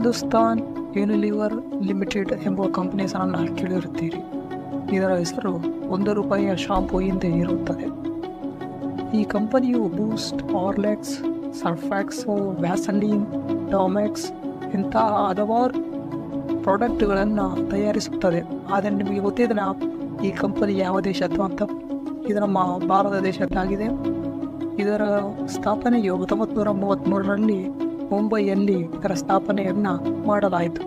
Hindustan Unilever limited ಎಂಬ ಕಂಪನಿಯ ಹೆಸರನ್ನು ಕೇಳಿರುತ್ತೀರಿ. ಇದರ ಹೆಸರು ₹1 ಶಾಂಪೂ ಹಿಂದೆ ಇರುತ್ತದೆ. ಈ ಕಂಪನಿಯು ಬೂಸ್ಟ್, ಹಾರ್ಲಿಕ್ಸ್, ಸರ್ಫ್ಯಾಕ್ಸ್, ವ್ಯಾಸಲೀನ್, ಡಾಮೆಕ್ಸ್ ಇಂತಹ ಹಲವಾರು ಪ್ರಾಡಕ್ಟ್ಗಳನ್ನು ತಯಾರಿಸುತ್ತದೆ. ಆದರೆ ನಿಮಗೆ ಗೊತ್ತಿದ್ರೆ ಈ ಕಂಪನಿ ಯಾವ ದೇಶದ್ದು ಅಂತ? ಇದು ನಮ್ಮ ಭಾರತ ದೇಶದ್ದಾಗಿದೆ. ಇದರ ಸ್ಥಾಪನೆಯು 1933ರಲ್ಲಿ ಮುಂಬೈಯಲ್ಲಿ ಇದರ ಸ್ಥಾಪನೆಯನ್ನು ಮಾಡಲಾಯಿತು.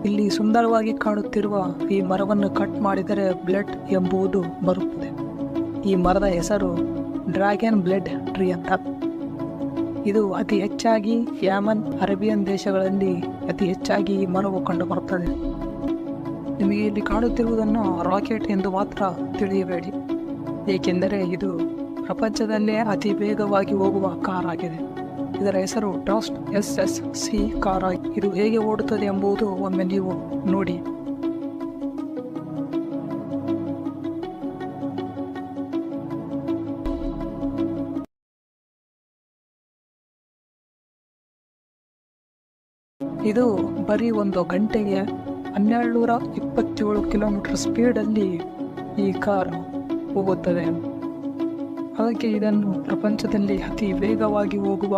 ಇಲ್ಲಿ ಸುಂದರವಾಗಿ ಕಾಣುತ್ತಿರುವ ಈ ಮರವನ್ನು ಕಟ್ ಮಾಡಿದರೆ ಬ್ಲಡ್ ಎಂಬುದು ಬರುತ್ತದೆ. ಈ ಮರದ ಹೆಸರು ಡ್ರ್ಯಾಗನ್ ಬ್ಲಡ್ ಟ್ರೀ ಅಂತ. ಇದು ಅತಿ ಹೆಚ್ಚಾಗಿ ಯಮನ್, ಅರೇಬಿಯನ್ ದೇಶಗಳಲ್ಲಿ ಅತಿ ಹೆಚ್ಚಾಗಿ ಈ ಮರವು ಕಂಡುಬರುತ್ತದೆ. ನಿಮಗೆ ಇಲ್ಲಿ ಕಾಣುತ್ತಿರುವುದನ್ನು ರಾಕೆಟ್ ಎಂದು ಮಾತ್ರ ತಿಳಿಯಬೇಡಿ, ಏಕೆಂದರೆ ಇದು ಪ್ರಪಂಚದಲ್ಲೇ ಅತಿ ವೇಗವಾಗಿ ಹೋಗುವ ಕಾರ್ ಆಗಿದೆ. ಇದರ ಹೆಸರು ಡಾಸ್ಟ್ SSC ಕಾರ್ ಆಗಿದೆ. ಇದು ಹೇಗೆ ಓಡುತ್ತದೆ ಎಂಬುದು ಒಮ್ಮೆ ನೀವು ನೋಡಿ. ಇದು ಬರೀ 1 ಗಂಟೆಗೆ 1227 ಕಿಲೋಮೀಟರ್ ಸ್ಪೀಡಲ್ಲಿ ಈ ಕಾರ್ ಹೋಗುತ್ತದೆ. ಅದಕ್ಕೆ ಇದನ್ನು ಪ್ರಪಂಚದಲ್ಲಿ ಅತಿ ವೇಗವಾಗಿ ಹೋಗುವ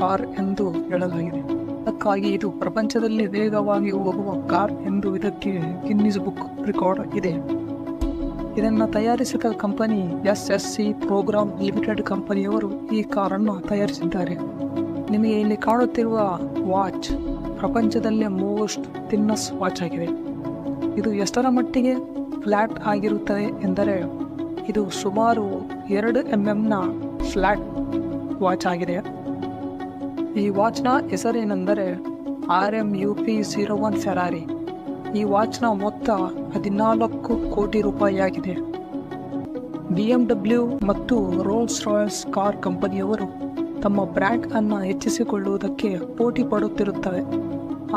ಕಾರ್ ಎಂದು ಹೇಳಲಾಗಿದೆ. ಅದಕ್ಕಾಗಿ ಇದು ಪ್ರಪಂಚದಲ್ಲಿ ವೇಗವಾಗಿ ಹೋಗುವ ಕಾರ್ ಎಂದು ಇದಕ್ಕೆ ಗಿನ್ನಿಸ್ ಬುಕ್ ರೆಕಾರ್ಡ್ ಇದೆ. ಇದನ್ನು ತಯಾರಿಸಿದ ಕಂಪನಿ SSC ಪ್ರೋಗ್ರಾಮ್ ಲಿಮಿಟೆಡ್ ಕಂಪನಿಯವರು ಈ ಕಾರನ್ನು ತಯಾರಿಸಿದ್ದಾರೆ. ನಿಮಗೆ ಇಲ್ಲಿ ಕಾಣುತ್ತಿರುವ ವಾಚ್ ಪ್ರಪಂಚದಲ್ಲೇ ಮೋಸ್ಟ್ ಥಿನ್ನೆಸ್ ವಾಚ್ ಆಗಿದೆ. ಇದು ಎಷ್ಟರ ಮಟ್ಟಿಗೆ ಫ್ಲ್ಯಾಟ್ ಆಗಿರುತ್ತದೆ ಎಂದರೆ ಇದು ಸುಮಾರು 2 mm ಫ್ಲ್ಯಾಟ್ ವಾಚ್ ಆಗಿದೆ. ಈ ವಾಚ್ನ ಹೆಸರೇನೆಂದರೆ RMUP01 ಫೆರಾರಿ. ಈ ವಾಚ್ನ ಮೊತ್ತ 14 ಕೋಟಿ ರೂಪಾಯಿಯಾಗಿದೆ. BMW ಮತ್ತು ರೋಲ್ಸ್ ರಾಯ್ಸ್ ಕಾರ್ ಕಂಪನಿಯವರು ತಮ್ಮ ಬ್ರ್ಯಾಂಡ್ ಅನ್ನು ಹೆಚ್ಚಿಸಿಕೊಳ್ಳುವುದಕ್ಕೆ ಪೋಟಿ ಪಡುತ್ತಿರುತ್ತವೆ.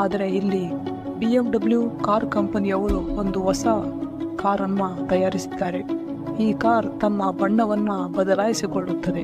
ಆದರೆ ಇಲ್ಲಿ BMW ಕಾರ್ ಕಂಪನಿಯವರು ಒಂದು ಹೊಸ ಕಾರನ್ನು ತಯಾರಿಸಿದ್ದಾರೆ. ಈ ಕಾರ್ ತನ್ನ ಬಣ್ಣವನ್ನು ಬದಲಾಯಿಸಿಕೊಳ್ಳುತ್ತದೆ.